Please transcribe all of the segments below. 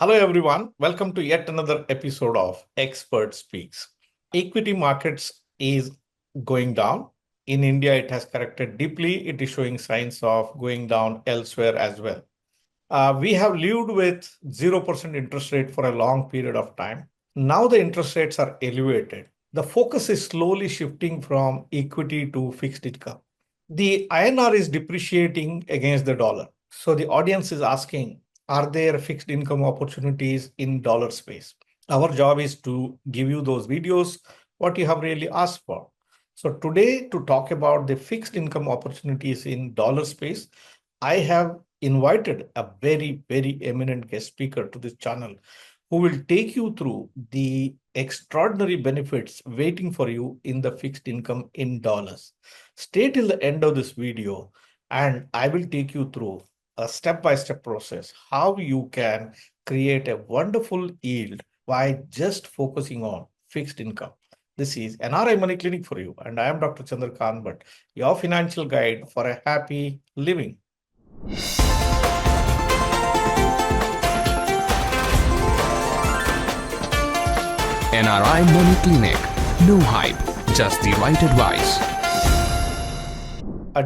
Hello, everyone. Welcome to yet another episode of Expert Speaks. Equity markets is going down. In India, it has corrected deeply. It is showing signs of going down elsewhere as well. We have lived with 0% interest rate for a long period of time. Now the interest rates are elevated. The focus is slowly shifting from equity to fixed income. The INR is depreciating against the dollar. So the audience is asking, are there fixed income opportunities in dollar space? Our job is to give you those videos, what you have really asked for. So today, to talk about the fixed income opportunities in dollar space, I have invited a very, very eminent guest speaker to this channel who will take you through the extraordinary benefits waiting for you in the fixed income in dollars. Stay till the end of this video and I will take you through a step-by-step process how you can create a wonderful yield by just focusing on fixed income. This is NRI Money Clinic for you, and I am Dr. Chandrakant Bhatt, your financial guide for a happy living. NRI Money Clinic. No hype, just the right advice.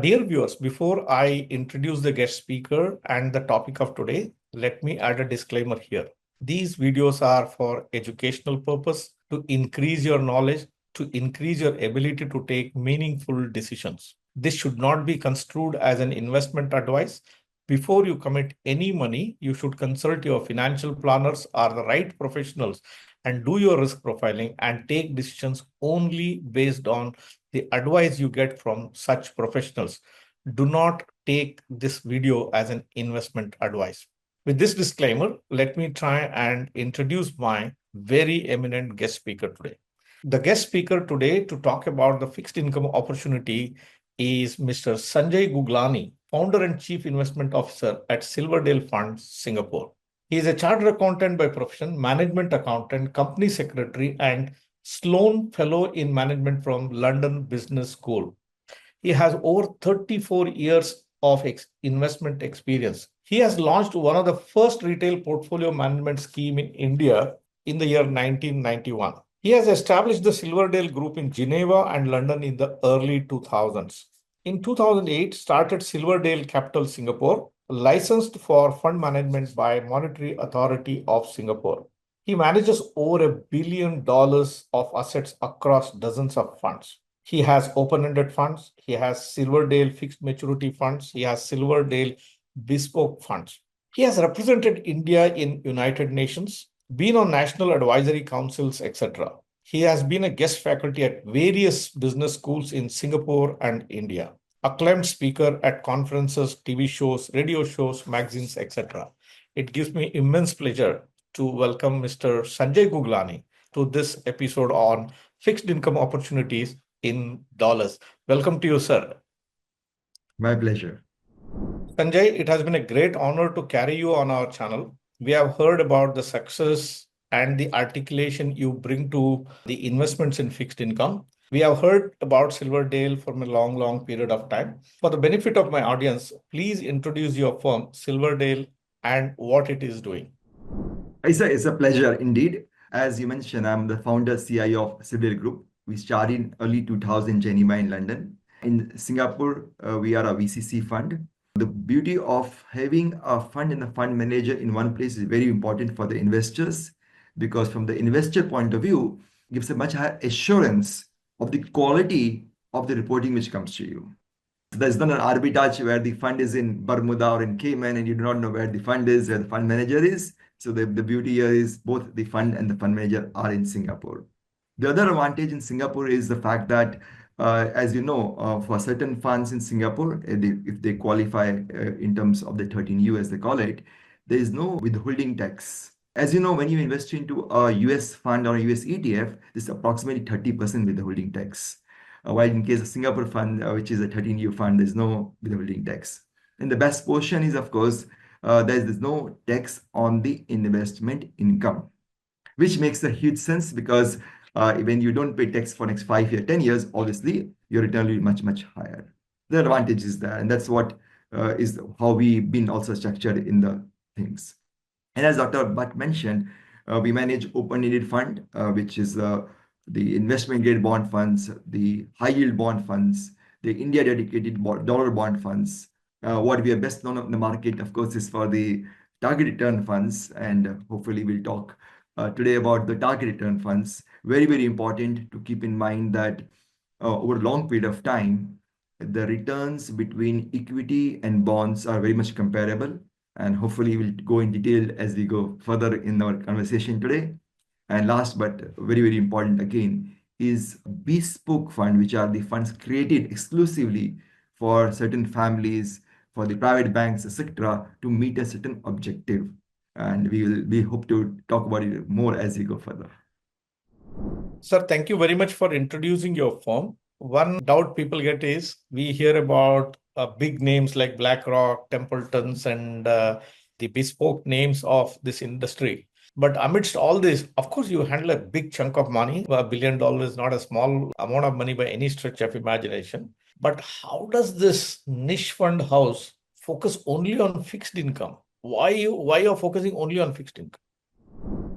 Dear viewers, before I introduce the guest speaker and the topic of today, let me add a disclaimer here. These videos are for educational purpose, to increase your knowledge, to increase your ability to take meaningful decisions. This should not be construed as an investment advice. Before you commit any money, you should consult your financial planners or the right professionals and do your risk profiling and take decisions only based on the advice you get from such professionals. Do not take this video as an investment advice. With this disclaimer, let me try and introduce my very eminent guest speaker today. The guest speaker today to talk about the fixed income opportunity is Mr. Sanjay Guglani, founder and chief investment officer at Silverdale Funds, Singapore. He is a chartered accountant by profession, management accountant, company secretary, and Sloan Fellow in Management from London Business School. He has over 34 years of investment experience. He has launched one of the first retail portfolio management scheme in India in the year 1991. He has established the Silverdale Group in Geneva and London in the early 2000s. In 2008, started Silverdale Capital Singapore, licensed for fund management by Monetary Authority of Singapore. He manages over $1 billion of assets across dozens of funds. He has open-ended funds. He has Silverdale fixed maturity funds. He has Silverdale bespoke funds. He has represented India in United Nations, been on national advisory councils, etc. He has been a guest faculty at various business schools in Singapore and India, acclaimed speaker at conferences, TV shows, radio shows, magazines, etc. It gives me immense pleasure to welcome Mr. Sanjay Guglani to this episode on fixed income opportunities in dollars. Welcome to you, sir. My pleasure. Sanjay, it has been a great honor to carry you on our channel. We have heard about the success and the articulation you bring to the investments in fixed income. We have heard about Silverdale for a long, long period of time. For the benefit of my audience, please introduce your firm, Silverdale, and what it is doing. It's a pleasure indeed. As you mentioned, I'm the founder CIO of Silverdale Group. We started in early 2000 Geneva in London. In Singapore, we are a VCC fund. The beauty of having a fund and a fund manager in one place is very important for the investors, because from the investor point of view, it gives a much higher assurance of the quality of the reporting which comes to you. So there's not an arbitrage where the fund is in Bermuda or in Cayman and you do not know where the fund is, where the fund manager is. So the beauty here is both the fund and the fund manager are in Singapore. The other advantage in Singapore is the fact that, as you know, for certain funds in Singapore, if they qualify in terms of the 13U, as they call it, there is no withholding tax. As you know, when you invest into a US fund or a US ETF, this is approximately 30% withholding tax. While in case of Singapore fund, which is a 13U fund, there's no withholding tax. And the best portion is, of course, there's no tax on the investment income, which makes a huge sense, because when you don't pay tax for next 5 years, 10 years, obviously your return will be much, much higher. The advantage is there, and that's what is how we've been also structured in the things. And as Dr. Bhatt mentioned, we manage open-ended fund, which is the investment grade bond funds, the high yield bond funds, the India dedicated dollar bond funds. What we are best known in the market, of course, is for the target return funds. And hopefully we'll talk today about the target return funds. Very, very important to keep in mind that over a long period of time, the returns between equity and bonds are very much comparable. And hopefully we'll go in detail as we go further in our conversation today. And last but very, very important again is bespoke fund, which are the funds created exclusively for certain families, for the private banks, etc., to meet a certain objective. And we hope to talk about it more as we go further. Sir, thank you very much for introducing your firm. One doubt people get is we hear about big names like BlackRock, Templetons, and the bespoke names of this industry. But amidst all this, of course, you handle a big chunk of money. $1 billion is not a small amount of money by any stretch of imagination. But how does this niche fund house focus only on fixed income? Why you're focusing only on fixed income?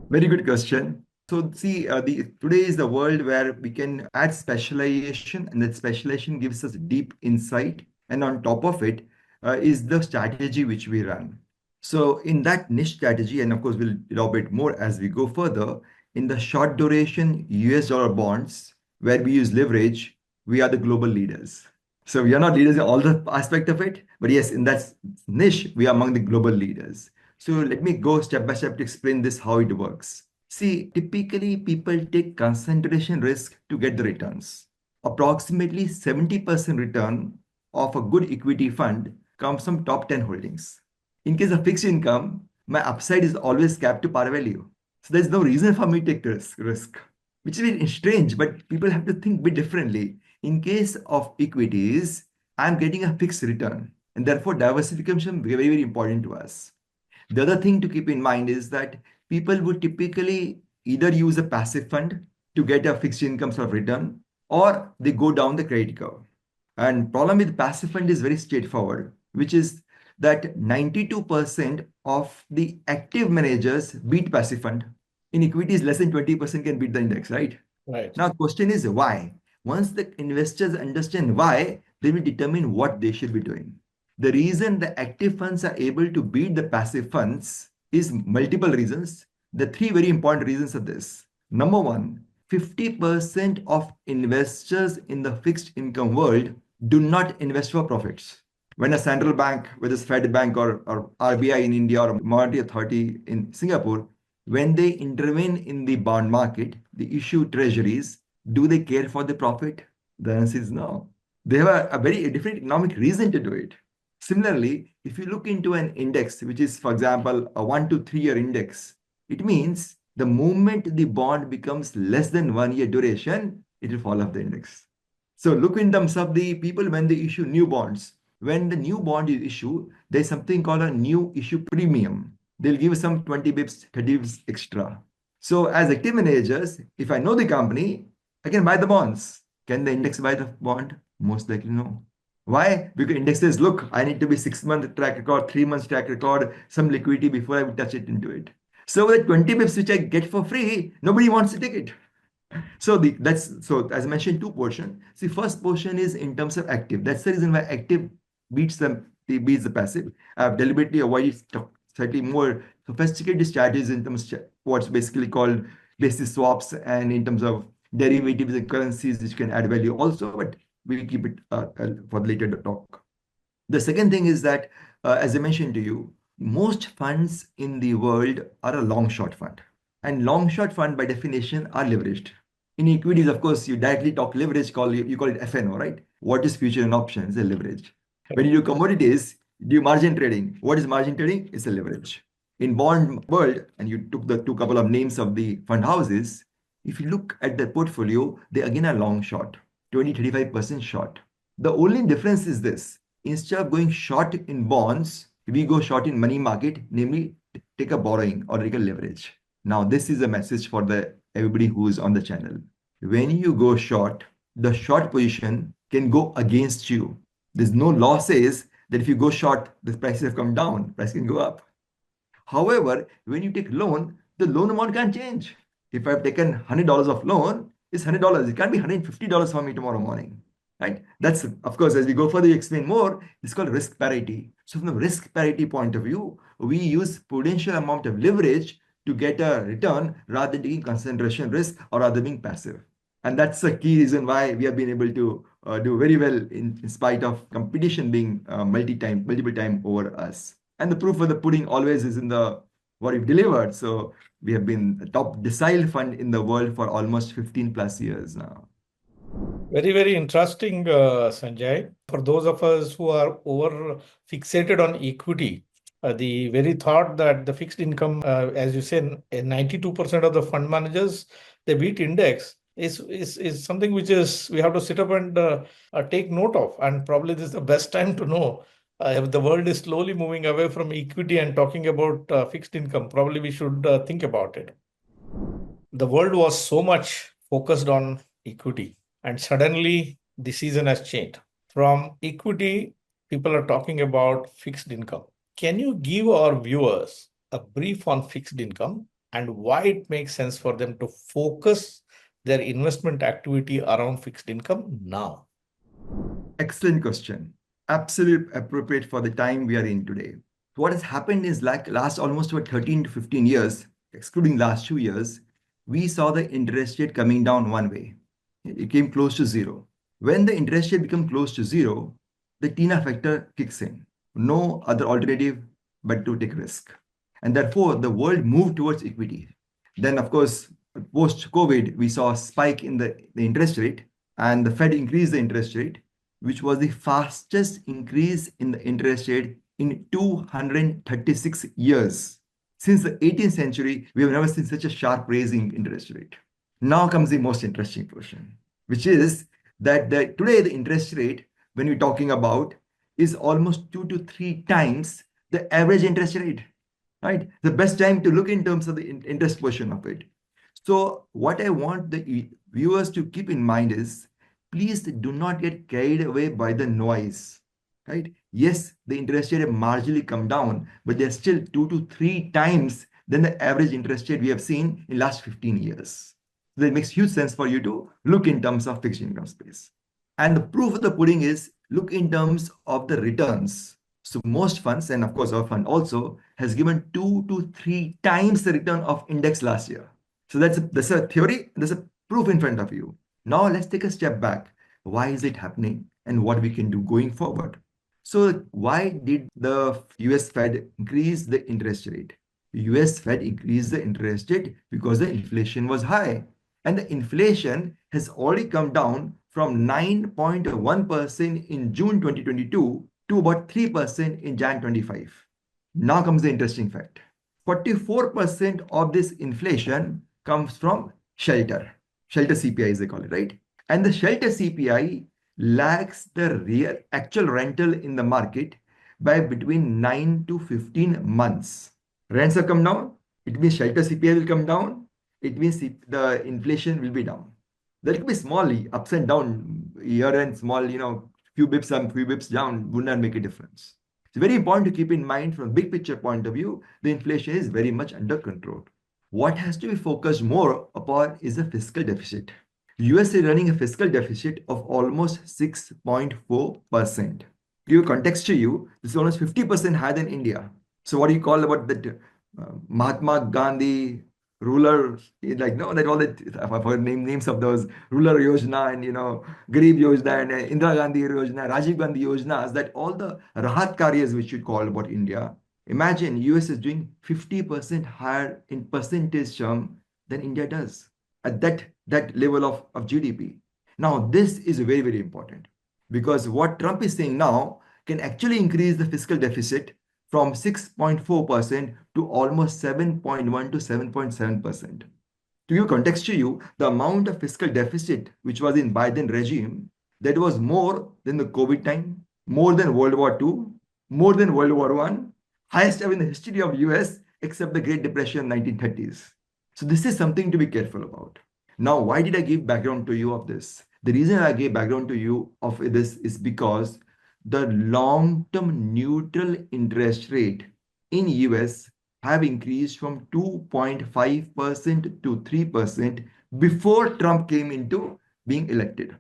Very good question. So see, today is the world where we can add specialization, and that specialization gives us deep insight. And on top of it is the strategy which we run. So in that niche strategy, and of course we'll elaborate more as we go further, in the short duration US dollar bonds, where we use leverage, we are the global leaders. So we are not leaders in all the aspect of it, but yes, in that niche, we are among the global leaders. So let me go step by step to explain this, how it works. See, typically people take concentration risk to get the returns. Approximately 70% return of a good equity fund comes from top 10 holdings. In case of fixed income, my upside is always capped to par value. So there's no reason for me to take risk, which is very strange, but people have to think a bit differently. In case of equities, I'm getting a fixed return, and therefore diversification is very, very important to us. The other thing to keep in mind is that people would typically either use a passive fund to get a fixed income sort of return, or they go down the credit curve. And problem with passive fund is very straightforward, which is that 92% of the active managers beat passive fund. In equities, less than 20% can beat the index, right? Right. Now, question is why? Once the investors understand why, they will determine what they should be doing. The reason the active funds are able to beat the passive funds is multiple reasons. The three very important reasons are this. Number one, 50% of investors in the fixed income world do not invest for profits. When a central bank, whether it's Fed Bank or RBI in India or Monetary Authority in Singapore, when they intervene in the bond market, they issue treasuries, do they care for the profit? The answer is no. They have a very different economic reason to do it. Similarly, if you look into an index, which is, for example, a 1 to 3 year index, it means the moment the bond becomes less than 1 year duration, it will fall off the index. So look in terms of the people when they issue new bonds. When the new bond is issued, there's something called a new issue premium. They'll give some 20 bips, 30 bips extra. So as active managers, if I know the company, I can buy the bonds. Can the index buy the bond? Most likely no. Why? Because index says, look, I need to be 6-month track record, 3 months track record, some liquidity before I touch it into it. So the 20 bips which I get for free, nobody wants to take it. So as I mentioned, two portions. See, first portion is in terms of active. That's the reason why active beats the passive. I've deliberately avoided slightly more sophisticated strategies in terms of what's basically called basis swaps and in terms of derivatives and currencies which can add value also, but we'll keep it for later to talk. The second thing is that, as I mentioned to you, most funds in the world are a long short fund. And long short fund by definition are leveraged. In equities, of course, you directly talk leverage, you call it FNO, right? What is future and options? It's a leverage. When you do commodities, do margin trading. What is margin trading? It's a leverage. In bond world, and you took the couple of names of the fund houses, if you look at the portfolio, they again are long short, 20-35% short. The only difference is this. Instead of going short in bonds, we go short in money market, namely take a borrowing or take a leverage. Now, this is a message for everybody who is on the channel. When you go short, the short position can go against you. There's no law says that if you go short, the prices have come down, price can go up. However, when you take loan, the loan amount can't change. If I've taken $100 of loan, it's $100. It can't be $150 for me tomorrow morning. Right? That's, of course, as we go further, you explain more, it's called risk parity. So from the risk parity point of view, we use prudential amount of leverage to get a return rather than taking concentration risk or rather being passive. And that's the key reason why we have been able to do very well in spite of competition being multiple time over us. And the proof of the pudding always is in the what we've delivered. So we have been the top decile fund in the world for almost 15 plus years now. Very, very interesting, Sanjay. For those of us who are over fixated on equity, the very thought that the fixed income, as you say, 92% of the fund managers, they beat index is something which is we have to sit up and take note of. And probably this is the best time to know if the world is slowly moving away from equity and talking about fixed income. Probably we should think about it. The world was so much focused on equity, and suddenly the season has changed. From equity, people are talking about fixed income. Can you give our viewers a brief on fixed income and why it makes sense for them to focus their investment activity around fixed income now? Excellent question. Absolutely appropriate for the time we are in today. What has happened is like last almost about 13 to 15 years, excluding last 2 years, we saw the interest rate coming down one way. It came close to zero. When the interest rate becomes close to zero, the TINA factor kicks in. No other alternative but to take risk. And therefore, the world moved towards equity. Then, of course, post-COVID, we saw a spike in the interest rate and the Fed increased the interest rate, which was the fastest increase in the interest rate in 236 years. Since the 18th century, we have never seen such a sharp raising interest rate. Now comes the most interesting portion, which is that today the interest rate, when we're talking about, is almost 2 to 3 times the average interest rate, right? The best time to look in terms of the interest portion of it. So what I want the viewers to keep in mind is, please do not get carried away by the noise, right? Yes, the interest rate have marginally come down, but they're still 2 to 3 times than the average interest rate we have seen in last 15 years. So it makes huge sense for you to look in terms of fixed income space. And the proof of the pudding is look in terms of the returns. So most funds, and of course our fund also, has given 2 to 3 times the return of index last year. So that's a theory, there's a proof in front of you. Now let's take a step back. Why is it happening and what we can do going forward? So why did the US Fed increase the interest rate? The US Fed increased the interest rate because the inflation was high. And the inflation has already come down from 9.1% in June 2022 to about 3% in Jan 25. Now comes the interesting fact. 44% of this inflation comes from shelter CPI, as they call it, right? And the shelter CPI lags the real actual rental in the market by between 9 to 15 months. Rents have come down. It means shelter CPI will come down. It means the inflation will be down. There could be small ups and down year and small, few bips up, few bips down would not make a difference. It's very important to keep in mind from a big picture point of view, the inflation is very much under control. What has to be focused more upon is the fiscal deficit. US is running a fiscal deficit of almost 6.4%. To give context to you, this is almost 50% higher than India. So what do you call about that Mahatma Gandhi ruler, like, no, that all the, I've heard names of those ruler Yojana and, Garib Yojana and Indira Gandhi Yojana, Rajiv Gandhi Yojanas, that all the Rahat Karyas which you call about India. Imagine US is doing 50% higher in percentage term than India does at that level of GDP. Now, this is very, very important because what Trump is saying now can actually increase the fiscal deficit from 6.4% to almost 7.1 to 7.7%. To give context to you, the amount of fiscal deficit which was in Biden regime, that was more than the COVID time, more than World War II, more than World War I, highest ever in the history of US, except the Great Depression 1930s. So this is something to be careful about. Now, why did I give background to you of this? The reason I gave background to you of this is because the long-term neutral interest rate in US have increased from 2.5% to 3% before Trump came into being elected.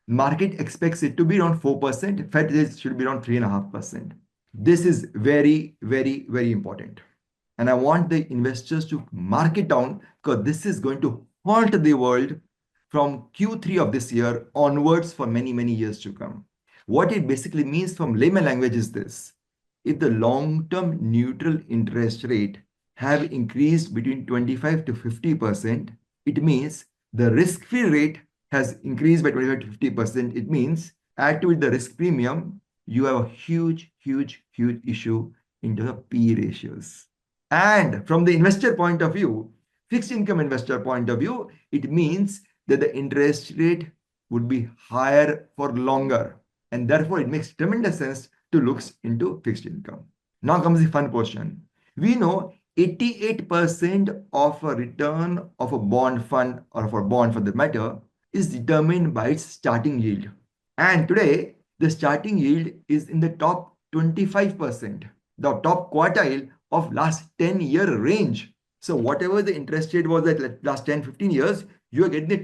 Market expects it to be around 4%. Fed should be around 3.5%. This is very, very, very important. And I want the investors to mark it down because this is going to haunt the world from Q3 of this year onwards for many, many years to come. What it basically means from layman language is this. If the long-term neutral interest rate have increased between 25 to 50%, it means the risk-free rate has increased by 25 to 50%. It means add to it the risk premium, you have a huge, huge, huge issue into the P ratios. And from the investor point of view, fixed income investor point of view, it means that the interest rate would be higher for longer. And therefore, it makes tremendous sense to look into fixed income. Now comes the fun portion. We know 88% of a return of a bond fund or of a bond for the matter is determined by its starting yield. And today, the starting yield is in the top 25%, the top quartile of last 10-year range. So whatever the interest rate was at last 10, 15 years, you are getting the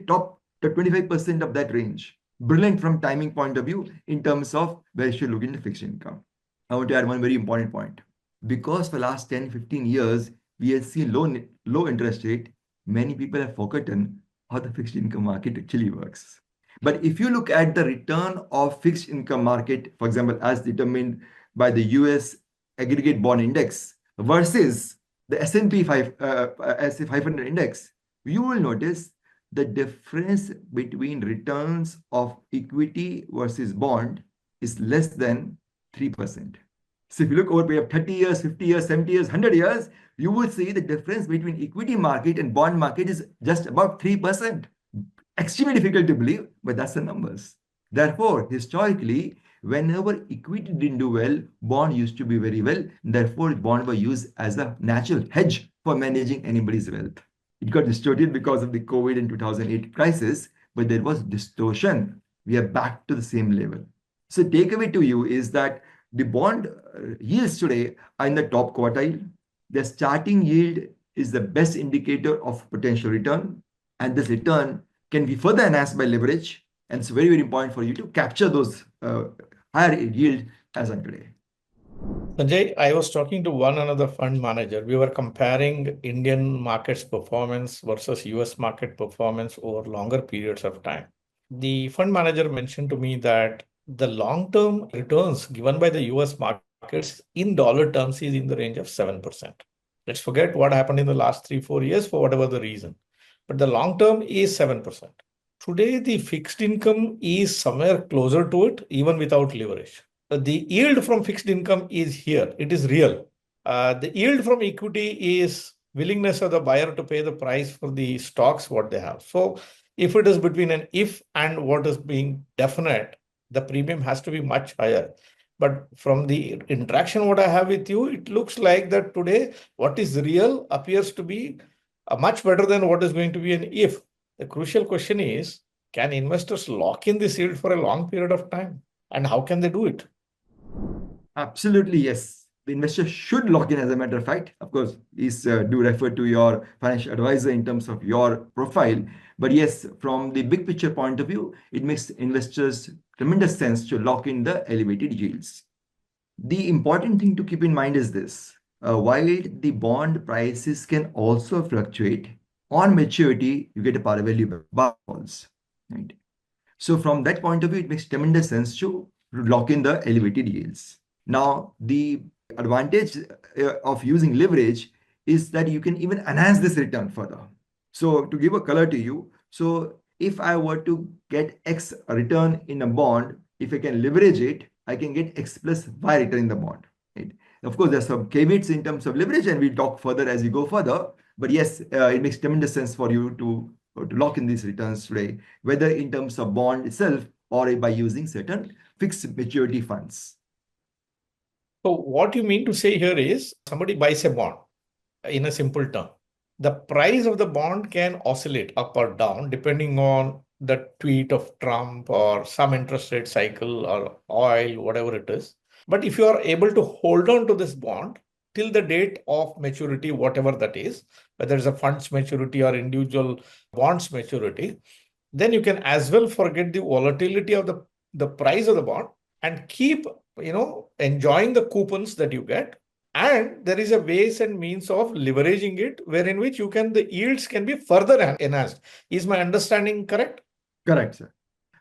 25% of that range. Brilliant from timing point of view in terms of where you should look into fixed income. I want to add one very important point. Because for the last 10, 15 years, we have seen low interest rate, many people have forgotten how the fixed income market actually works. But if you look at the return of fixed income market, for example, as determined by the US aggregate bond index versus the S&P 500 index, you will notice the difference between returns of equity versus bond is less than 3%. So if you look over a period of 30 years, 50 years, 70 years, 100 years, you will see the difference between equity market and bond market is just about 3%. Extremely difficult to believe, but that's the numbers. Therefore, historically, whenever equity didn't do well, bond used to be very well. Therefore, bond were used as a natural hedge for managing anybody's wealth. It got distorted because of the COVID and 2008 crisis, but there was distortion. We are back to the same level. So takeaway to you is that the bond yields today are in the top quartile. The starting yield is the best indicator of potential return. And this return can be further enhanced by leverage. And it's very, very important for you to capture those higher yield as on today. Sanjay, I was talking to one another fund manager. We were comparing Indian markets performance versus US market performance over longer periods of time. The fund manager mentioned to me that the long-term returns given by the US markets in dollar terms is in the range of 7%. Let's forget what happened in the last 3-4 years for whatever the reason. But the long term is 7%. Today, the fixed income is somewhere closer to it, even without leverage. The yield from fixed income is here. It is real. The yield from equity is willingness of the buyer to pay the price for the stocks, what they have. So if it is between an if and what is being definite, the premium has to be much higher. But from the interaction what I have with you, it looks like that today what is real appears to be much better than what is going to be an if. The crucial question is, can investors lock in this yield for a long period of time? And how can they do it? Absolutely, yes. The investor should lock in, as a matter of fact. Of course, please do refer to your financial advisor in terms of your profile. But yes, from the big picture point of view, it makes investors tremendous sense to lock in the elevated yields. The important thing to keep in mind is this. While the bond prices can also fluctuate, on maturity, you get a par value bonds, right? So from that point of view, it makes tremendous sense to lock in the elevated yields. Now, the advantage of using leverage is that you can even enhance this return further. So to give a color to you, so if I were to get X return in a bond, if I can leverage it, I can get X plus Y return in the bond. Right? Of course, there's some caveats in terms of leverage, and we'll talk further as we go further. But yes, it makes tremendous sense for you to lock in these returns today, whether in terms of bond itself or by using certain fixed maturity funds. So what you mean to say here is somebody buys a bond in a simple term. The price of the bond can oscillate up or down depending on the tweet of Trump or some interest rate cycle or oil, whatever it is. But if you are able to hold on to this bond till the date of maturity, whatever that is, whether it's a fund's maturity or individual bonds maturity, then you can as well forget the volatility of the price of the bond and keep, enjoying the coupons that you get. And there is a ways and means of leveraging it, wherein which the yields can be further enhanced. Is my understanding correct? Correct, sir.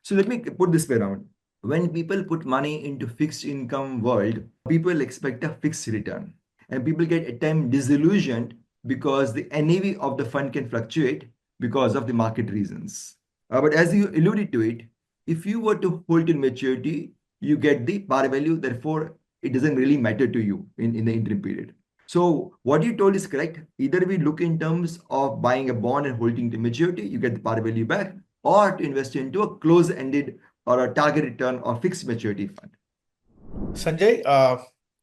So let me put this way around. When people put money into fixed income world, people expect a fixed return. And people get at times disillusioned because the NAV of the fund can fluctuate because of the market reasons. But as you alluded to it, if you were to hold till maturity, you get the par value. Therefore, it doesn't really matter to you in the interim period. So what you told is correct. Either we look in terms of buying a bond and holding to maturity, you get the par value back, or to invest into a close-ended or a target return or fixed maturity fund. Sanjay,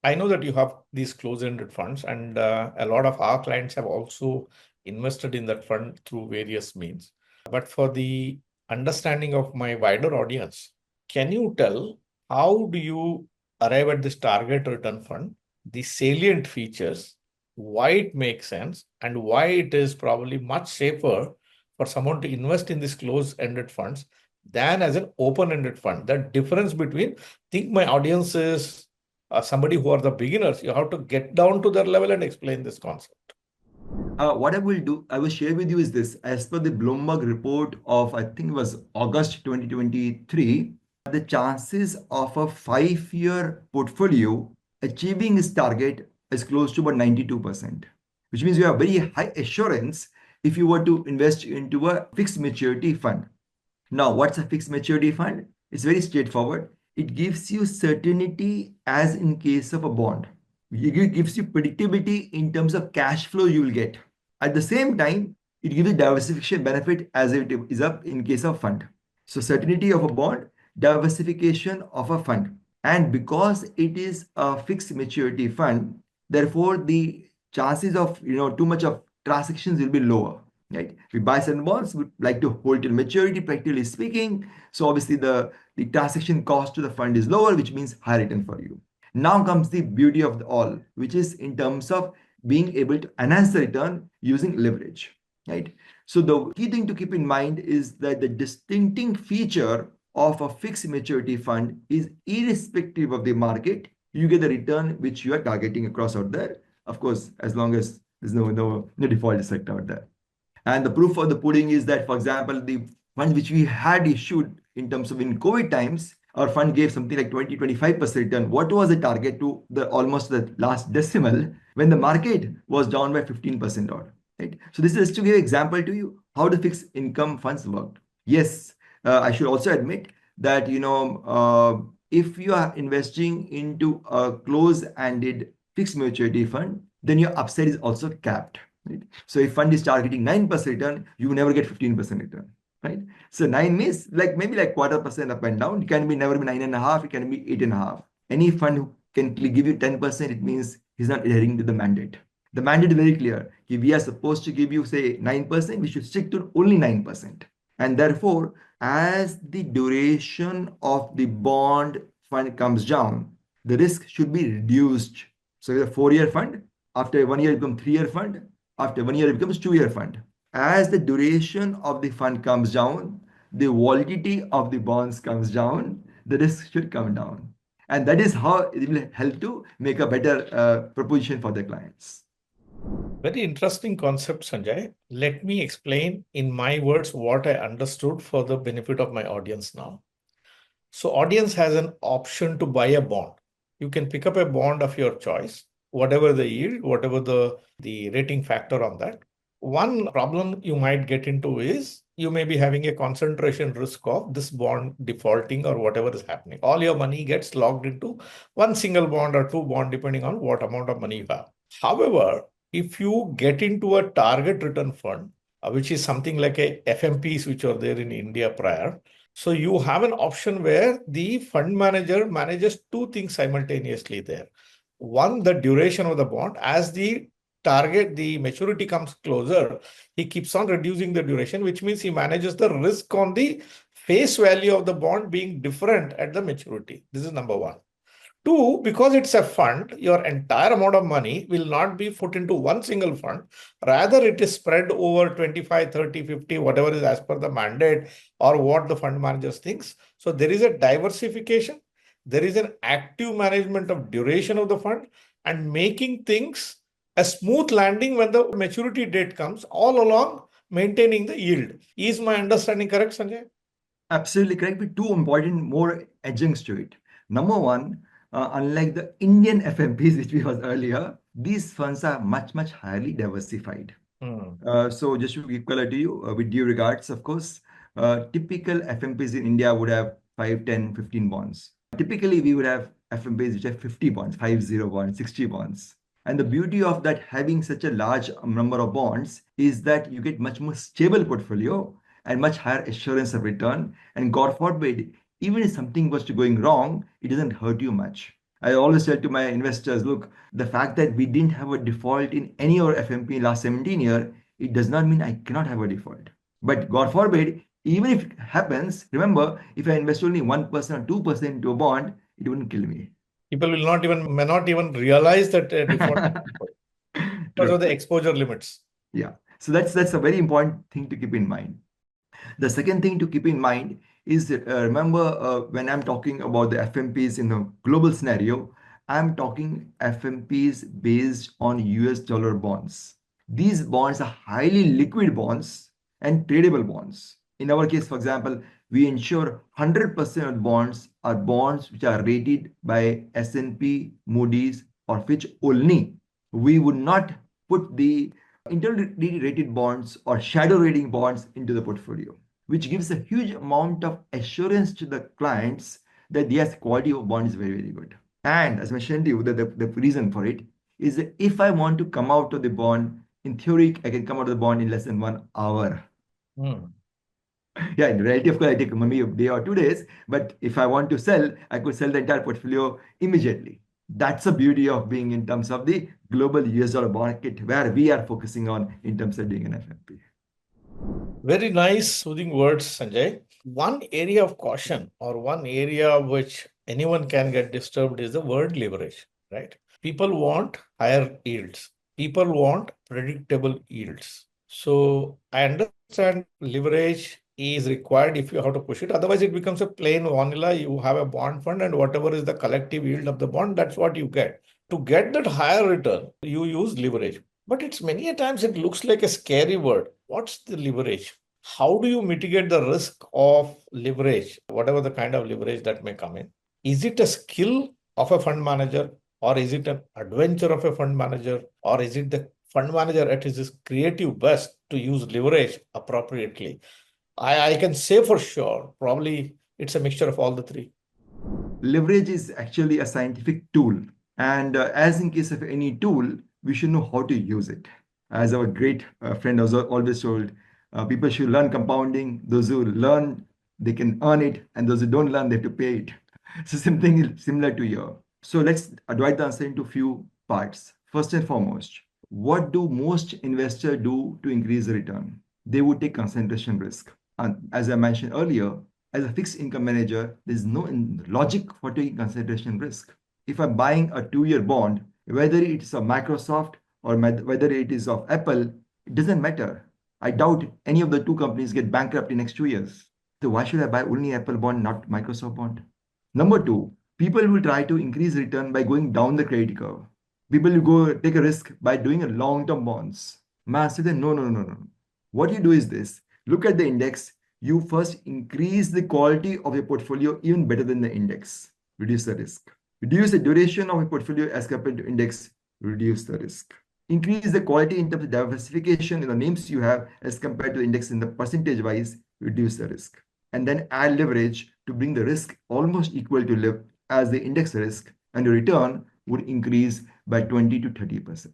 I know that you have these close-ended funds, and a lot of our clients have also invested in that fund through various means. But for the understanding of my wider audience, can you tell how do you arrive at this target return fund, the salient features, why it makes sense, and why it is probably much safer for someone to invest in these close-ended funds than as an open-ended fund? The difference between, think my audience is somebody who are the beginners. You have to get down to their level and explain this concept. What I will do, I will share with you is this. As per the Bloomberg report of, I think it was August 2023, the chances of a 5-year portfolio achieving its target is close to about 92%, which means you have very high assurance if you were to invest into a fixed maturity fund. Now, what's a fixed maturity fund? It's very straightforward. It gives you certainty as in case of a bond. It gives you predictability in terms of cash flow you will get. At the same time, it gives you diversification benefit as it is up in case of fund. So certainty of a bond, diversification of a fund. And because it is a fixed maturity fund, therefore the chances of too much of transactions will be lower. Right? We buy certain bonds, we like to hold till maturity, practically speaking. So obviously the transaction cost to the fund is lower, which means high return for you. Now comes the beauty of all, which is in terms of being able to enhance the return using leverage, right? So the key thing to keep in mind is that the distinctive feature of a fixed maturity fund is irrespective of the market, you get the return which you are targeting across out there. Of course, as long as there's no default effect out there. And the proof of the pudding is that, for example, the funds which we had issued in terms of in COVID times, our fund gave something like 20-25% return. What was the target to the almost the last decimal when the market was down by 15% odd, right? So this is to give an example to you how the fixed income funds worked. Yes, I should also admit that, if you are investing into a close-ended fixed maturity fund, then your upside is also capped. Right? So if fund is targeting 9% return, you will never get 15% return. Right? So 9 means maybe 0.25% up and down. It can be never be 9.5, it can be 8.5. Any fund who can give you 10%, it means he's not adhering to the mandate. The mandate is very clear. If we are supposed to give you, say, 9%, we should stick to only 9%. And therefore, as the duration of the bond fund comes down, the risk should be reduced. So with a 4-year fund, after 1 year, it becomes 3-year fund. After 1 year, it becomes 2-year fund. As the duration of the fund comes down, the volatility of the bonds comes down, the risk should come down. And that is how it will help to make a better proposition for the clients. Very interesting concept, Sanjay. Let me explain in my words what I understood for the benefit of my audience now. So audience has an option to buy a bond. You can pick up a bond of your choice, whatever the yield, whatever the rating factor on that. One problem you might get into is you may be having a concentration risk of this bond defaulting or whatever is happening. All your money gets logged into one single bond or two bond, depending on what amount of money you have. However, if you get into a target return fund, which is something like a FMPs, which are there in India prior, so you have an option where the fund manager manages two things simultaneously there. One, the duration of the bond. As the maturity comes closer, he keeps on reducing the duration, which means he manages the risk on the face value of the bond being different at the maturity. This is number one. Two, because it's a fund, your entire amount of money will not be put into one single fund. Rather, it is spread over 25, 30, 50, whatever is as per the mandate or what the fund manager thinks. So there is a diversification. There is an active management of duration of the fund and making things a smooth landing when the maturity date comes, all along maintaining the yield. Is my understanding correct, Sanjay? Absolutely correct, with two important more adjuncts to it. Number one, unlike the Indian FMPs, which we was earlier, these funds are much highly diversified. So just to give color to you, with due regards, of course, typical FMPs in India would have 5, 10, 15 bonds. Typically, we would have FMPs which have 50 bonds, 50 bonds, 60 bonds. And the beauty of that having such a large number of bonds is that you get much more stable portfolio and much higher assurance of return. And God forbid, even if something was to going wrong, it doesn't hurt you much. I always tell to my investors, look, the fact that we didn't have a default in any of our FMP in last 17 years, it does not mean I cannot have a default. But God forbid, even if it happens, remember, if I invest only 1% or 2% into a bond, it wouldn't kill me. People may not even realize that a default because of the exposure limits. Yeah. So that's a very important thing to keep in mind. The second thing to keep in mind is that, remember, when I'm talking about the FMPs in the global scenario, I'm talking FMPs based on US dollar bonds. These bonds are highly liquid bonds and tradable bonds. In our case, for example, we ensure 100% of bonds are bonds which are rated by S&P, Moody's, or Fitch only. We would not put the internally rated bonds or shadow rating bonds into the portfolio, which gives a huge amount of assurance to the clients that yes, quality of bond is very good. And as mentioned to you, the reason for it is that if I want to come out of the bond, in theory, I can come out of the bond in less than 1 hour. Yeah, in reality, of course, I take maybe a day or 2 days, but if I want to sell, I could sell the entire portfolio immediately. That's the beauty of being in terms of the global US dollar market where we are focusing on in terms of doing an FMP. Very nice, soothing words, Sanjay. One area of caution or one area which anyone can get disturbed is the word leverage, right? People want higher yields. People want predictable yields. So I understand leverage is required if you have to push it. Otherwise, it becomes a plain vanilla. You have a bond fund and whatever is the collective yield of the bond, that's what you get. To get that higher return, you use leverage. But it's many a times it looks like a scary word. What's the leverage? How do you mitigate the risk of leverage, whatever the kind of leverage that may come in? Is it a skill of a fund manager, or is it an adventure of a fund manager, or is it the fund manager at his creative best to use leverage appropriately? I can say for sure, probably it's a mixture of all the three. Leverage is actually a scientific tool. And as in case of any tool, we should know how to use it. As our great friend has always told, people should learn compounding. Those who learn, they can earn it. And those who don't learn, they have to pay it. So something similar to here. So let's divide the answer into a few parts. First and foremost, what do most investors do to increase the return? They would take concentration risk. And as I mentioned earlier, as a fixed income manager, there's no logic for taking concentration risk. If I'm buying a 2-year bond, whether it's of Microsoft or whether it is of Apple, it doesn't matter. I doubt any of the two companies get bankrupt in next 2 years. So why should I buy only Apple bond, not Microsoft bond? Number two, people will try to increase return by going down the credit curve. People will go take a risk by doing a long-term bonds. Man, say that no. What you do is this. Look at the index. You first increase the quality of your portfolio even better than the index. Reduce the risk. Reduce the duration of your portfolio as compared to index. Reduce the risk. Increase the quality in terms of diversification in the names you have as compared to the index in the percentage wise. Reduce the risk. And then add leverage to bring the risk almost equal to as the index risk, and your return would increase by 20 to 30%.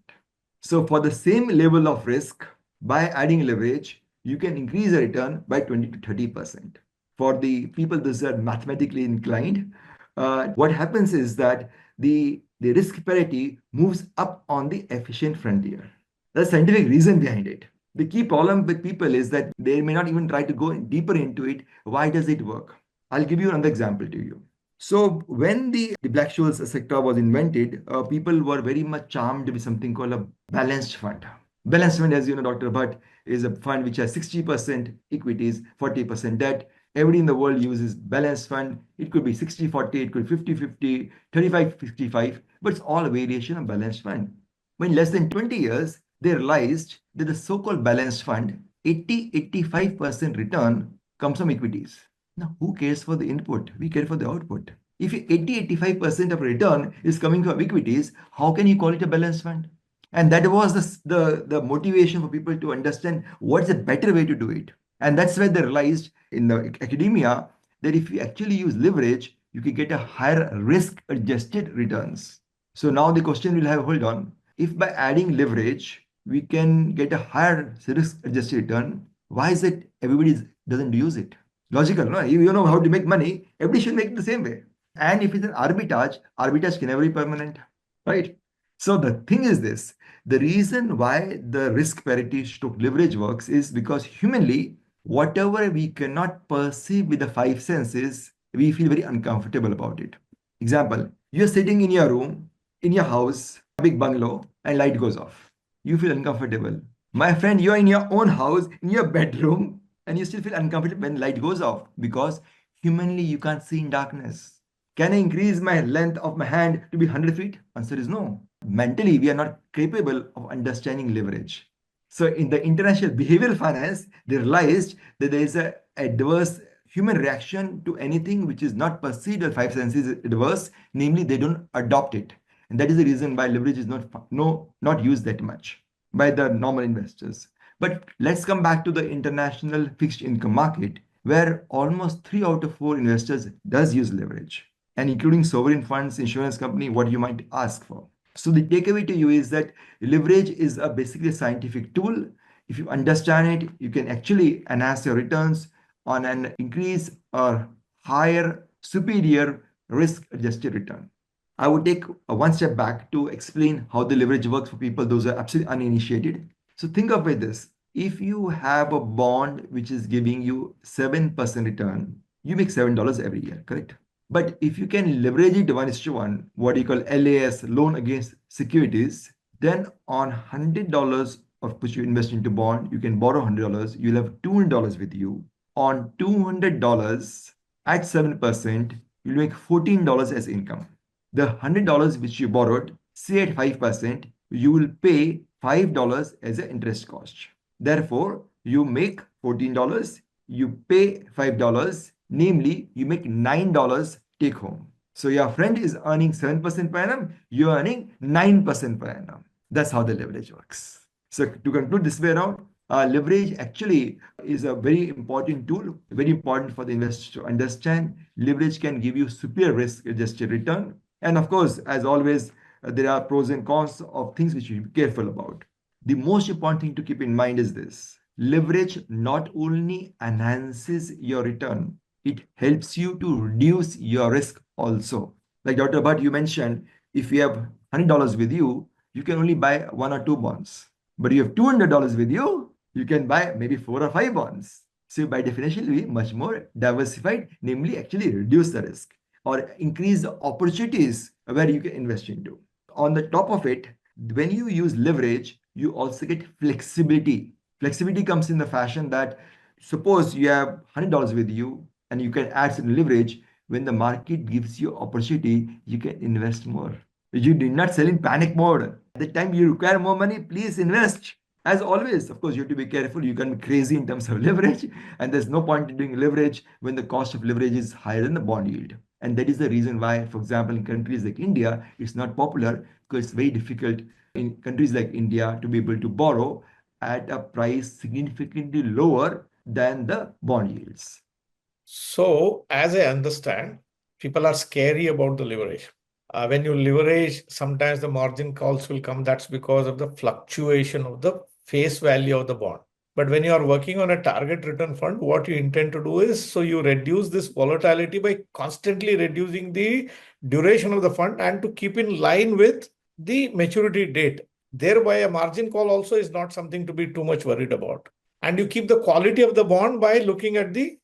So for the same level of risk, by adding leverage, you can increase the return by 20 to 30%. For the people that are mathematically inclined, what happens is that the risk parity moves up on the efficient frontier. There's a scientific reason behind it. The key problem with people is that they may not even try to go deeper into it. Why does it work? I'll give you another example to you. So when the Black-Scholes sector was invented, people were very much charmed with something called a balanced fund. Balanced fund, as you know, Dr. Bhatt, is a fund which has 60% equities, 40% debt. Everybody in the world uses balanced fund. It could be 60-40, it could be 50-50, 35-55, but it's all a variation of balanced fund. When less than 20 years, they realized that the so-called balanced fund, 80-85% return comes from equities. Now, who cares for the input? We care for the output. If 80-85% of return is coming from equities, how can you call it a balanced fund? And that was the motivation for people to understand what's a better way to do it. And that's why they realized in the academia that if you actually use leverage, you can get a higher risk-adjusted returns. So now the question will have, hold on, if by adding leverage, we can get a higher risk-adjusted return, why is it everybody doesn't use it? Logical, no? You know how to make money, everybody should make it the same way. And if it's an arbitrage can never be permanent, right? So the thing is this, the reason why the risk parity stroke leverage works is because humanly, whatever we cannot perceive with the five senses, we feel very uncomfortable about it. Example, you're sitting in your room, in your house, a big bungalow, and light goes off. You feel uncomfortable. My friend, you're in your own house, in your bedroom, and you still feel uncomfortable when light goes off because humanly you can't see in darkness. Can I increase my length of my hand to be 100 feet? Answer is no. Mentally, we are not capable of understanding leverage. So in the international behavioral finance, they realized that there is an adverse human reaction to anything which is not perceived as five senses adverse, namely they don't adopt it. And that is the reason why leverage is not used that much by the normal investors. But let's come back to the international fixed income market, where almost 3 out of 4 investors does use leverage, and including sovereign funds, insurance company, what you might ask for. So the takeaway to you is that leverage is basically a scientific tool. If you understand it, you can actually enhance your returns on an increase or higher, superior risk-adjusted return. I would take one step back to explain how the leverage works for people, those who are absolutely uninitiated. So think of it this. If you have a bond which is giving you 7% return, you make $7 every year, correct? But if you can leverage it 1:1, what you call LAS, loan against securities, then on $100 of which you invest into bond, you can borrow $100, you'll have $200 with you. On $200 at 7%, you'll make $14 as income. The $100 which you borrowed, say at 5%, you will pay $5 as an interest cost. Therefore, you make $14, you pay $5, namely, you make $9 take home. So your friend is earning 7% per annum, you're earning 9% per annum. That's how the leverage works. So to conclude this way around, leverage actually is a very important tool, very important for the investor to understand. Leverage can give you superior risk-adjusted return. And of course, as always, there are pros and cons of things which you should be careful about. The most important thing to keep in mind is this. Leverage not only enhances your return, it helps you to reduce your risk also. Like Dr. Bhatt, you mentioned, if you have $100 with you, you can only buy 1 or 2 bonds. But you have $200 with you, you can buy maybe 4 or 5 bonds. So by definition, we much more diversified, namely actually reduce the risk or increase the opportunities where you can invest into. On the top of it, when you use leverage, you also get flexibility. Flexibility comes in the fashion that suppose you have $100 with you and you can add some leverage. When the market gives you opportunity, you can invest more. You do not sell in panic mode. At the time you require more money, please invest. As always, of course, you have to be careful. You can be crazy in terms of leverage, and there's no point in doing leverage when the cost of leverage is higher than the bond yield. And that is the reason why, for example, in countries like India, it's not popular because it's very difficult in countries like India to be able to borrow at a price significantly lower than the bond yields. So, as I understand, people are scary about the leverage. When you leverage, sometimes the margin calls will come. That's because of the fluctuation of the face value of the bond. But when you are working on a target return fund, what you intend to do is, so you reduce this volatility by constantly reducing the duration of the fund and to keep in line with the maturity date. Thereby, a margin call also is not something to be too much worried about. And you keep the quality of the bond by looking at the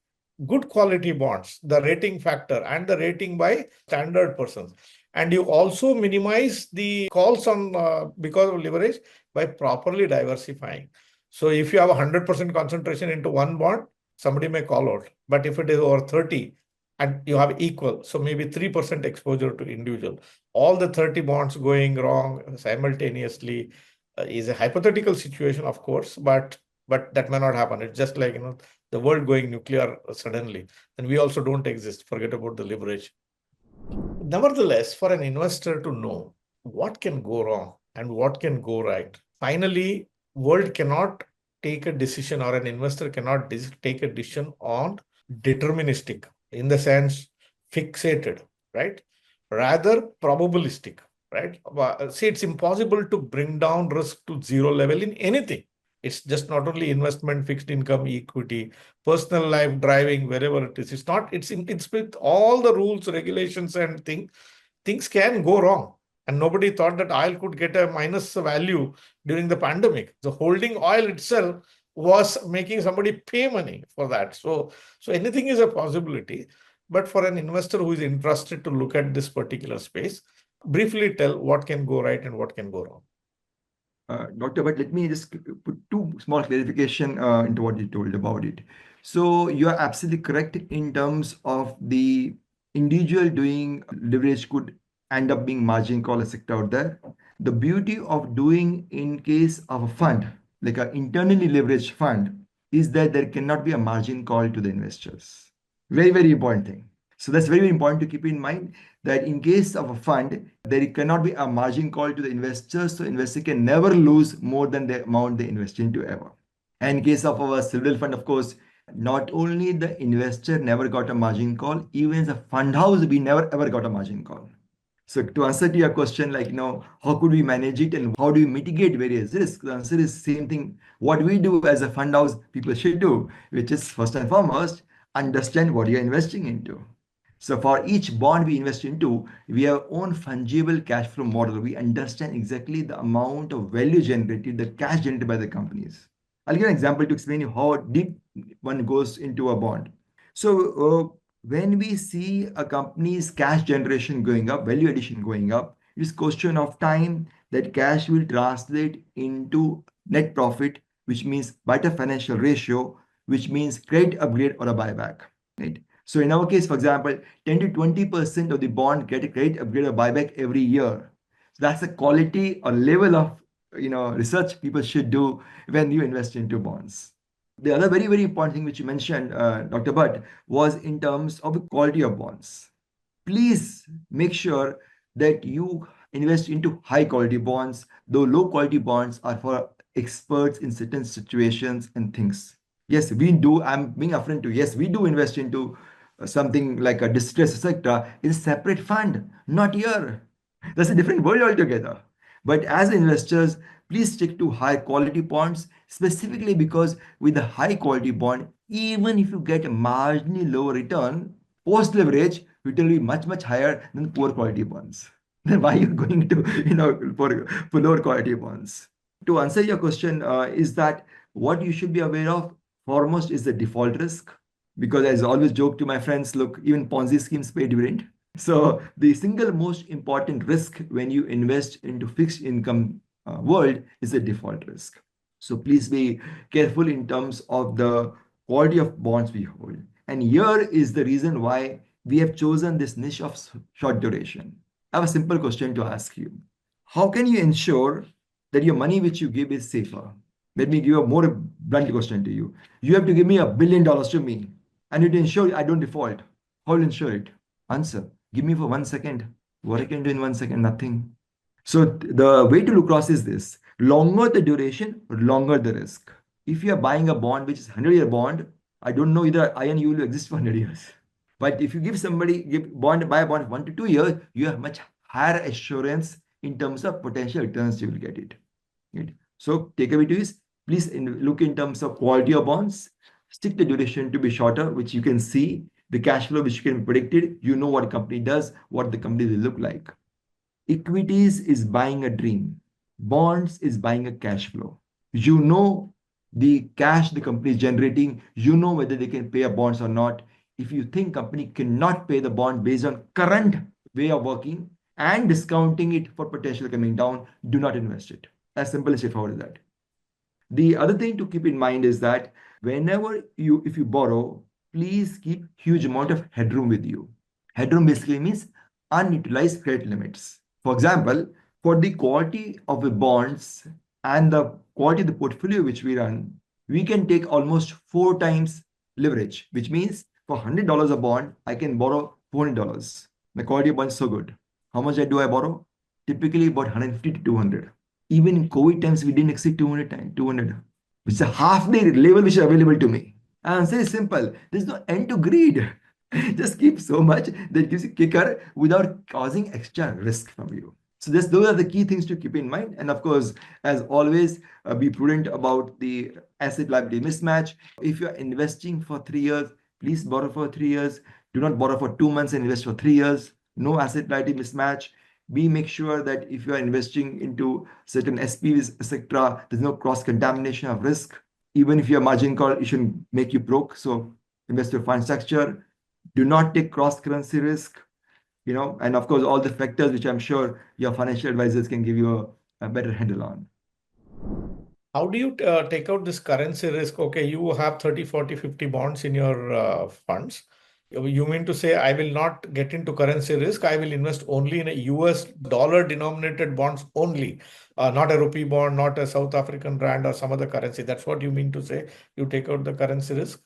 good quality bonds, the rating factor and the rating by standard persons. And you also minimize the calls on because of leverage by properly diversifying. So if you have 100% concentration into one bond, somebody may call out. But if it is over 30 and you have equal, so maybe 3% exposure to individual, all the 30 bonds going wrong simultaneously is a hypothetical situation, of course, but that may not happen. It's just like, the world going nuclear suddenly, then we also don't exist. Forget about the leverage. Nevertheless, for an investor to know what can go wrong and what can go right, finally, world cannot take a decision, or an investor cannot take a decision on deterministic, in the sense fixated, right? Rather probabilistic, right? See, it's impossible to bring down risk to zero level in anything. It's just not only investment, fixed income, equity, personal life, driving, wherever it is. It's not, it's with all the rules, regulations, and things can go wrong. And nobody thought that oil could get a minus value during the pandemic. The holding oil itself was making somebody pay money for that. So anything is a possibility. But for an investor who is interested to look at this particular space, briefly tell what can go right and what can go wrong. Doctor, but let me just put two small clarification into what you told about it. So you are absolutely correct in terms of the individual doing leverage could end up being margin call, etc. out there. The beauty of doing in case of a fund, like an internally leveraged fund, is that there cannot be a margin call to the investors. Very, very important thing. So that's very, very important to keep in mind that in case of a fund, there cannot be a margin call to the investors. So investor can never lose more than the amount they invest into ever. And in case of our civil fund, of course, not only the investor never got a margin call, even as a fund house, we never ever got a margin call. So to answer to your question, like, how could we manage it and how do we mitigate various risks? The answer is same thing. What we do as a fund house, people should do, which is first and foremost, understand what you're investing into. So for each bond we invest into, we have our own fungible cash flow model. We understand exactly the amount of value generated, the cash generated by the companies. I'll give an example to explain you how deep one goes into a bond. So when we see a company's cash generation going up, value addition going up, it's question of time that cash will translate into net profit, which means better financial ratio, which means credit upgrade or a buyback, right? So in our case, for example, 10 to 20% of the bond get a credit upgrade or buyback every year. So that's the quality or level of research people should do when you invest into bonds. The other very, very important thing which you mentioned, Dr. Bhatt, was in terms of the quality of bonds. Please make sure that you invest into high quality bonds, though low quality bonds are for experts in certain situations and things. Yes, we do. I'm being upfront to, yes, we do invest into something like a distress, etc. in a separate fund, not here. That's a different world altogether. But as investors, please stick to high quality bonds, specifically because with the high quality bond, even if you get a marginally lower return, post leverage, it will be much, much higher than poor quality bonds. Then why are you going to, for lower quality bonds? To answer your question, is that what you should be aware of foremost is the default risk. Because as I always joke to my friends, look, even Ponzi schemes pay dividend. So the single most important risk when you invest into fixed income world is the default risk. So please be careful in terms of the quality of bonds we hold. And here is the reason why we have chosen this niche of short duration. I have a simple question to ask you. How can you ensure that your money which you give is safer? Let me give a more blunt question to you. You have to give me $1 billion to me. And you ensure I don't default. How will you ensure it? Answer. Give me for 1 second. What I can do in 1 second? Nothing. So the way to look across is this. Longer the duration, longer the risk. If you are buying a bond, which is 100-year bond, I don't know either I and you will exist for 100 years. But if you buy a bond 1 to 2 years, you have much higher assurance in terms of potential returns you will get it. Right? So takeaway to is, please look in terms of quality of bonds. Stick the duration to be shorter, which you can see the cash flow, which you can predict it. You know what a company does, what the company will look like. Equities is buying a dream. Bonds is buying a cash flow. You know The cash the company is generating, you know whether they can pay a bonds or not. If you think company cannot pay the bond based on current way of working and discounting it for potential coming down, do not invest it. As simple as straightforward as that. The other thing to keep in mind is that if you borrow, please keep huge amount of headroom with you. Headroom basically means unutilized credit limits. For example, for the quality of the bonds and the quality of the portfolio which we run, we can take almost 4 times leverage, which means for $100 a bond, I can borrow $400. The quality of bond is so good. How much do I borrow? Typically about 150 to 200. Even in COVID times, we didn't exceed 200, which is half the level which is available to me. Answer is simple. There's no end to greed. Just keep so much that gives you kicker without causing extra risk from you. So those are the key things to keep in mind. And of course, as always, be prudent about the asset liability mismatch. If you're investing for 3 years, please borrow for 3 years. Do not borrow for 2 months and invest for 3 years. No asset liability mismatch. Make sure that if you are investing into certain SPVs, etc., there's no cross contamination of risk. Even if you're margin call, it shouldn't make you broke. So invest your fund structure. Do not take cross currency risk. And of course, all the factors which I'm sure your financial advisors can give you a better handle on. How do you take out this currency risk? Okay, you have 30, 40, 50 bonds in your funds. You mean to say I will not get into currency risk. I will invest only in a US dollar denominated bonds only, not a rupee bond, not a South African rand or some other currency. That's what you mean to say. You take out the currency risk?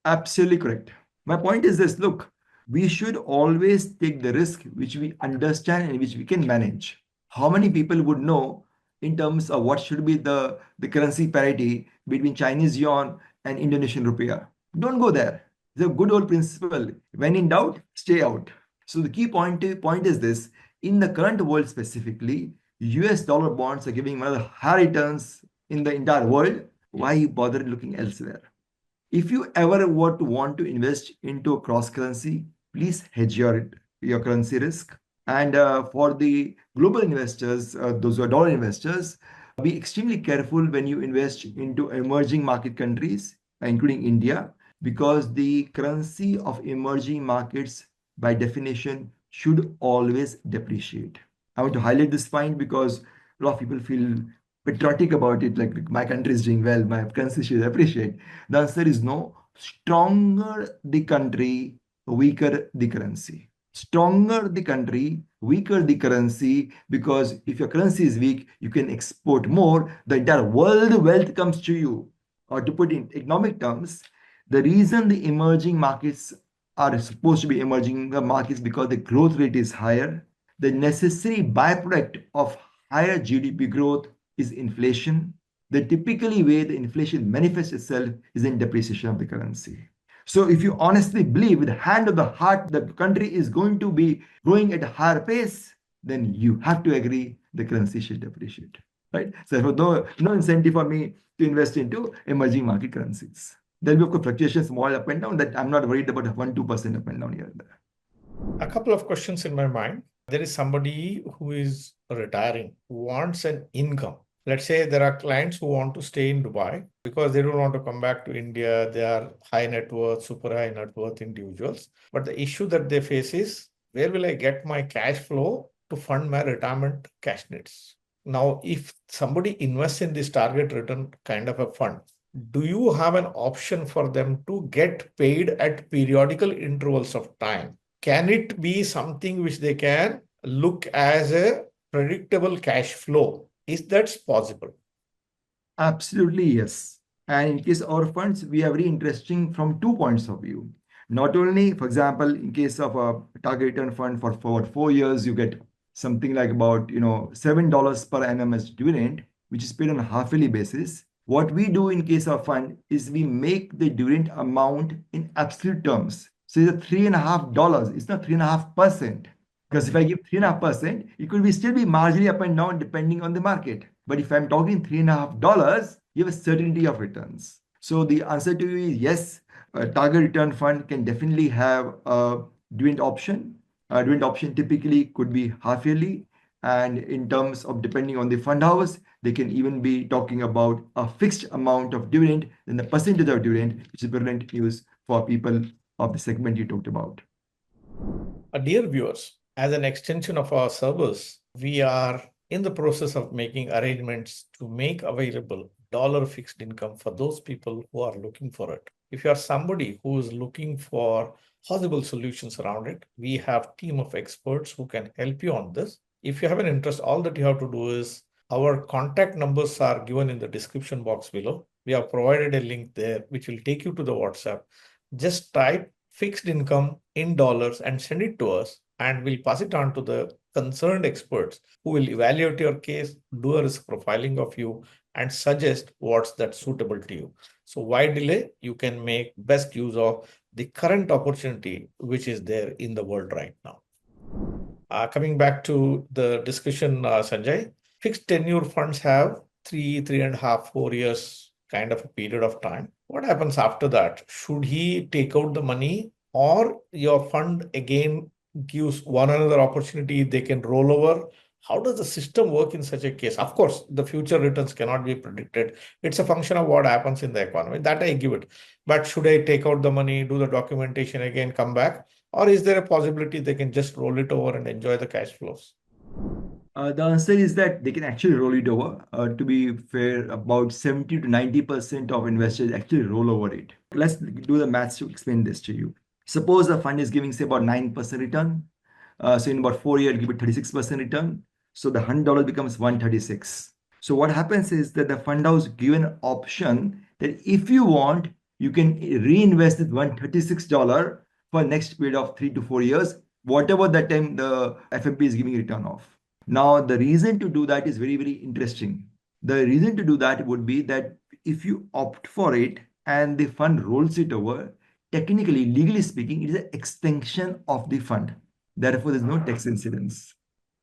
Absolutely correct. My point is this, look, we should always take the risk which we understand and which we can manage. How many people would know in terms of what should be the currency parity between Chinese yuan and Indonesian rupiah? Don't go there. The good old principle, when in doubt, stay out. So the key point is this, in the current world specifically, US dollar bonds are giving one of the high returns in the entire world. Why bother looking elsewhere? If you ever want to invest into a cross currency, please hedge your currency risk. And for the global investors, those who are dollar investors, be extremely careful when you invest into emerging market countries, including India, because the currency of emerging markets, by definition, should always depreciate. I want to highlight this point because a lot of people feel patriotic about it, like my country is doing well, my currency should appreciate. The answer is no. Stronger the country, weaker the currency. Stronger the country, weaker the currency, because if your currency is weak, you can export more. The entire world wealth comes to you. Or to put in economic terms, the reason the emerging markets are supposed to be emerging markets because the growth rate is higher. The necessary byproduct of higher GDP growth is inflation. The typically way the inflation manifests itself is in depreciation of the currency. So if you honestly believe with the hand of the heart that the country is going to be growing at a higher pace, then you have to agree the currency should depreciate, right? So no incentive for me to invest into emerging market currencies. There'll be, of course, fluctuations small up and down that I'm not worried about 1-2% up and down here and there. A couple of questions in my mind. There is somebody who is retiring, who wants an income. Let's say there are clients who want to stay in Dubai because they don't want to come back to India. They are high net worth, super high net worth individuals. But the issue that they face is, where will I get my cash flow to fund my retirement cash needs? Now, if somebody invests in this target return kind of a fund, do you have an option for them to get paid at periodical intervals of time? Can it be something which they can look as a predictable cash flow? Is that possible? Absolutely, yes. And in case of our funds, we are very interesting from 2 points of view. Not only, for example, in case of a target return fund for 4 years, you get something like about $7 per annum as dividend, which is paid on a half-yearly basis. What we do in case of fund is we make the dividend amount in absolute terms. So it's $3.50. It's not 3.5%. Because if I give 3.5%, it could still be marginally up and down depending on the market. But if I'm talking $3.50, you have a certainty of returns. So the answer to you is yes, a target return fund can definitely have a dividend option. A dividend option typically could be half yearly. And in terms of depending on the fund house, they can even be talking about a fixed amount of dividend and the percentage of dividend, which is brilliant news for people of the segment you talked about. Dear viewers, as an extension of our service, we are in the process of making arrangements to make available dollar fixed income for those people who are looking for it. If you are somebody who is looking for possible solutions around it, we have a team of experts who can help you on this. If you have an interest, all that you have to do is our contact numbers are given in the description box below. We have provided a link there which will take you to the WhatsApp. Just type fixed income in dollars and send it to us, and we'll pass it on to the concerned experts who will evaluate your case, do a risk profiling of you, and suggest what's that suitable to you. So why delay? You can make best use of the current opportunity which is there in the world right now. Coming back to the discussion, Sanjay, fixed tenure funds have 3.5, 4 years kind of a period of time. What happens after that? Should he take out the money, or your fund again gives one another opportunity they can roll over? How does the system work in such a case? Of course, the future returns cannot be predicted. It's a function of what happens in the economy. That I give it. But should I take out the money, do the documentation again, come back? Or is there a possibility they can just roll it over and enjoy the cash flows? The answer is that they can actually roll it over. To be fair, about 70 to 90% of investors actually roll over it. Let's do the maths to explain this to you. Suppose the fund is giving, say, about 9% return. So in about 4 years, it'll give it 36% return. So the $100 becomes 136. So what happens is that the fund house give an option that if you want, you can reinvest it $136 for next period of 3 to 4 years, whatever that time the FMP is giving return of. Now, the reason to do that is very, very interesting. The reason to do that would be that if you opt for it and the fund rolls it over, technically, legally speaking, it is an extension of the fund. Therefore, there's no tax incidence.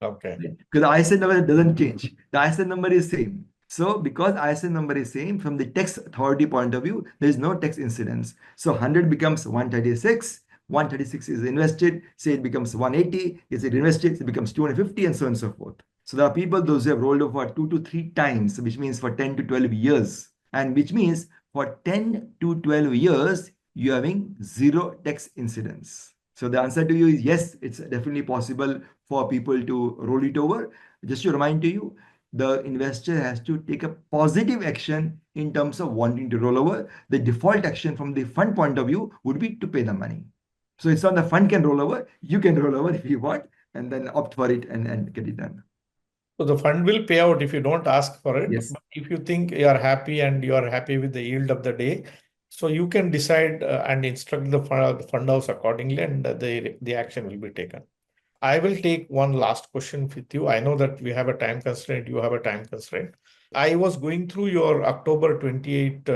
Okay. Because the ISIN number doesn't change. The ISIN number is same. So because ISIN number is same, from the tax authority point of view, there is no tax incidence. So 100 becomes 136. 136 is invested, say it becomes 180. Is it invested, it becomes 250, and so on and so forth. So there are people, those who have rolled over 2 to 3 times, which means for 10 to 12 years. And which means for 10 to 12 years, you're having zero tax incidence. So the answer to you is yes, it's definitely possible for people to roll it over. Just to remind to you, the investor has to take a positive action in terms of wanting to roll over. The default action from the fund point of view would be to pay the money. So it's not the fund can roll over, you can roll over if you want, and then opt for it and get it done. So the fund will pay out if you don't ask for it. Yes. But if you think you are happy and you are happy with the yield of the day, so you can decide and instruct the fund house accordingly, and the action will be taken. I will take one last question with you. I know that we have a time constraint, you have a time constraint. I was going through your October 28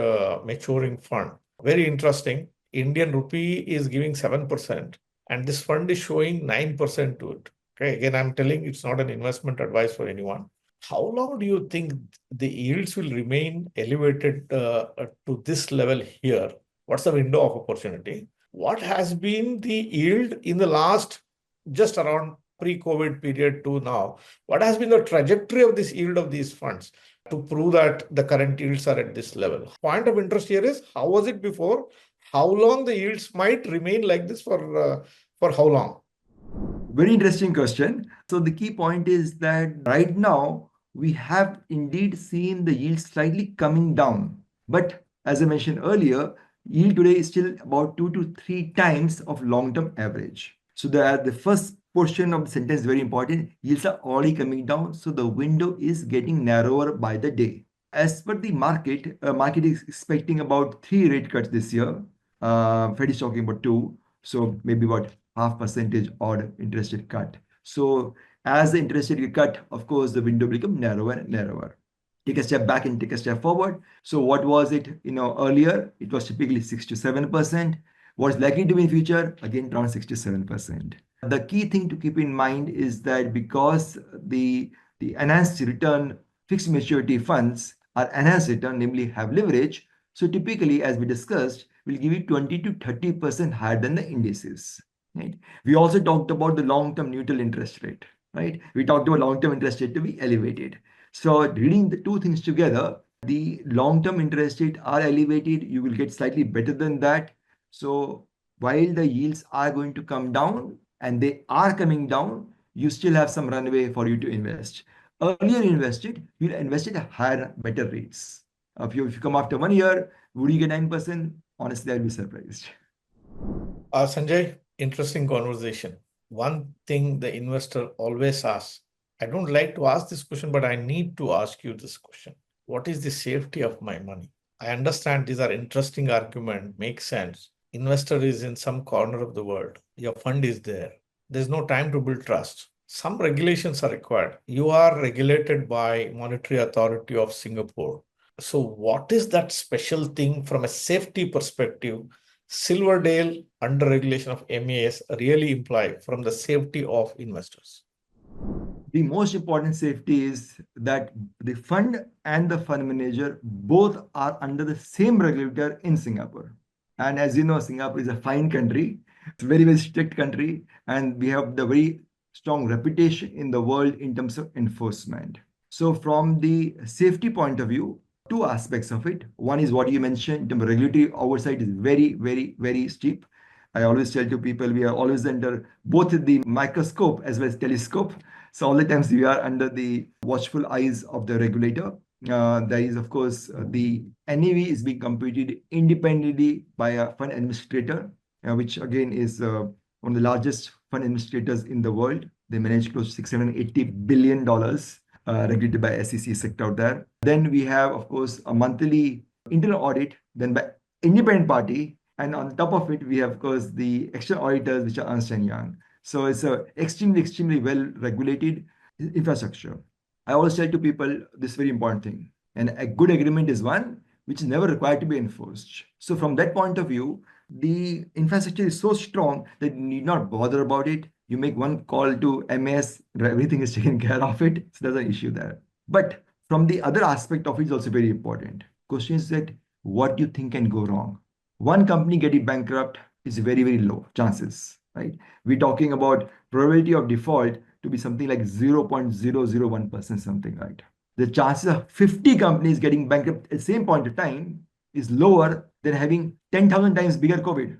maturing fund. Very interesting. Indian rupee is giving 7%, and this fund is showing 9% to it. Okay, again, I'm telling it's not an investment advice for anyone. How long do you think the yields will remain elevated to this level here? What's the window of opportunity? What has been the yield in the last just around pre-COVID period to now? What has been the trajectory of this yield of these funds to prove that the current yields are at this level? Point of interest here is how was it before? How long the yields might remain like this for how long? Very interesting question. So the key point is that right now we have indeed seen the yield slightly coming down. But as I mentioned earlier, yield today is still about 2 to 3 times of long-term average. So the first portion of the sentence is very important. Yields are already coming down. So the window is getting narrower by the day. As per the market, market is expecting about 3 rate cuts this year. Fed is talking about 2. So maybe about half percentage odd interest rate cut. So as the interest rate cut, of course, the window become narrower and narrower. Take a step back and take a step forward. So what was it, earlier? It was typically 6 to 7%. What's likely to be in future? Again, around 6 to 7%. The key thing to keep in mind is that because the enhanced return fixed maturity funds are enhanced return, namely have leverage. So typically, as we discussed, will give you 20 to 30% higher than the indices. Right? We also talked about the long-term neutral interest rate. right? We talked about long-term interest rate to be elevated. So reading the two things together, the long-term interest rate are elevated, you will get slightly better than that. So while the yields are going to come down and they are coming down, you still have some runway for you to invest. Earlier you invested, you'll invest at higher, better rates. If you come after 1 year, would you get 9%? Honestly, I'll be surprised. Sanjay, interesting conversation. One thing the investor always asks, I don't like to ask this question, but I need to ask you this question. What is the safety of my money? I understand these are interesting arguments, makes sense. Investor is in some corner of the world. Your fund is there. There's no time to build trust. Some regulations are required. You are regulated by Monetary Authority of Singapore. So what is that special thing from a safety perspective Silverdale under regulation of MAS really imply from the safety of investors? The most important safety is that the fund and the fund manager both are under the same regulator in Singapore. And as you know, Singapore is a fine country. It's a very, very strict country. And we have the very strong reputation in the world in terms of enforcement. So from the safety point of view, two aspects of it. One is what you mentioned, the regulatory oversight is very, very, very steep. I always tell to people, we are always under both the microscope as well as telescope. So all the times we are under the watchful eyes of the regulator. There is, of course, the NAV is being computed independently by a fund administrator, which again is one of the largest fund administrators in the world. They manage close to $680 billion regulated by SEC sector out there. Then we have, of course, a monthly internal audit done by independent party. And on top of it, we have, of course, the external auditors, which are Ernst & Young. So it's a extremely, extremely well-regulated infrastructure. I always tell to people this very important thing. And a good agreement is one which is never required to be enforced. So from that point of view, the infrastructure is so strong that you need not bother about it. You make one call to MAS, everything is taken care of it. So there's an issue there. But from the other aspect of it is also very important. Question is that what do you think can go wrong? One company getting bankrupt is very, very low chances, right? We're talking about probability of default to be something like 0.001%, something, right? The chances of 50 companies getting bankrupt at the same point of time is lower than having 10,000 times bigger COVID.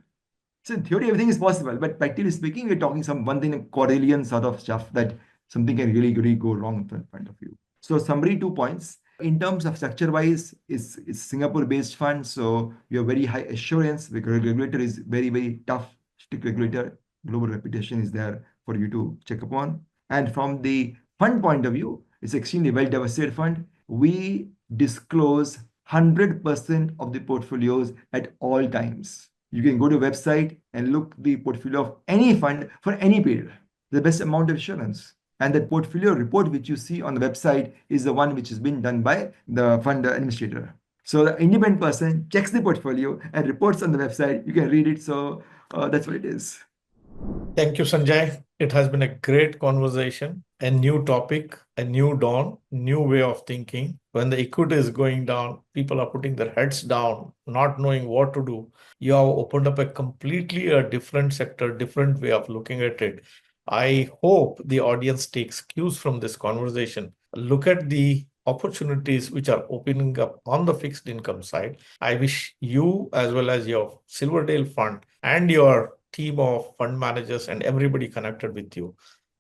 So in theory, everything is possible, but practically speaking, we're talking some one thing, a quadrillion sort of stuff that something can really, really go wrong from that point of view. So summary, 2 points. In terms of structure-wise, it's Singapore-based fund, so you have very high assurance. The regulator is very, very tough, strict regulator. Global reputation is there for you to check upon. And from the fund point of view, it's extremely well-diversified fund. We disclose 100% of the portfolios at all times. You can go to a website and look the portfolio of any fund for any period. The best amount of assurance. And that portfolio report which you see on the website is the one which has been done by the fund administrator. So the independent person checks the portfolio and reports on the website. You can read it. So that's what it is. Thank you, Sanjay. It has been a great conversation, a new topic, a new dawn, new way of thinking. When the equity is going down, people are putting their heads down, not knowing what to do. You have opened up a completely different sector, different way of looking at it. I hope the audience takes cues from this conversation. Look at the opportunities which are opening up on the fixed income side. I wish you, as well as your Silverdale Fund and your team of fund managers and everybody connected with you,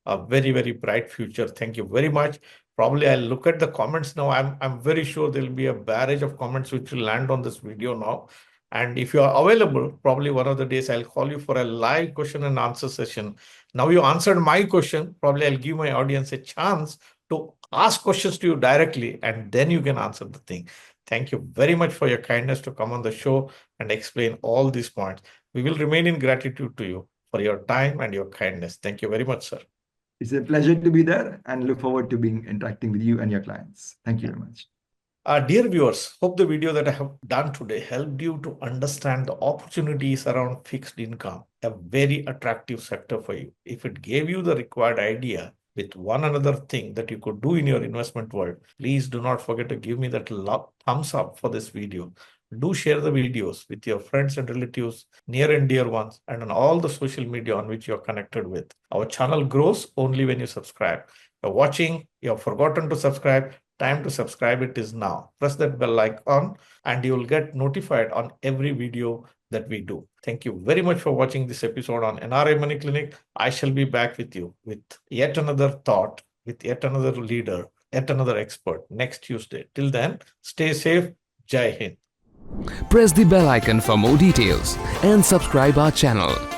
a very, very bright future. Thank you very much. Probably I'll look at the comments now. I'm very sure there'll be a barrage of comments which will land on this video now. And if you are available, probably one of the days I'll call you for a live question and answer session. Now you answered my question. Probably I'll give my audience a chance to ask questions to you directly, and then you can answer the thing. Thank you very much for your kindness to come on the show and explain all these points. We will remain in gratitude to you for your time and your kindness. Thank you very much, sir. It's a pleasure to be there and look forward to interacting with you and your clients. Thank you very much. Dear viewers, hope the video that I have done today helped you to understand the opportunities around fixed income, a very attractive sector for you. If it gave you the required idea with one another thing that you could do in your investment world, please do not forget to give me that thumbs up for this video. Do share the videos with your friends and relatives, near and dear ones, and on all the social media on which you're connected with. Our channel grows only when you subscribe. You're watching, you've forgotten to subscribe. Time to subscribe, it is now. Press that bell icon and you will get notified on every video that we do. Thank you very much for watching this episode on NRI Money Clinic. I shall be back with you with yet another thought, with yet another leader, yet another expert next Tuesday. Till then, stay safe. Jai Hind. Press the bell icon for more details and subscribe our channel.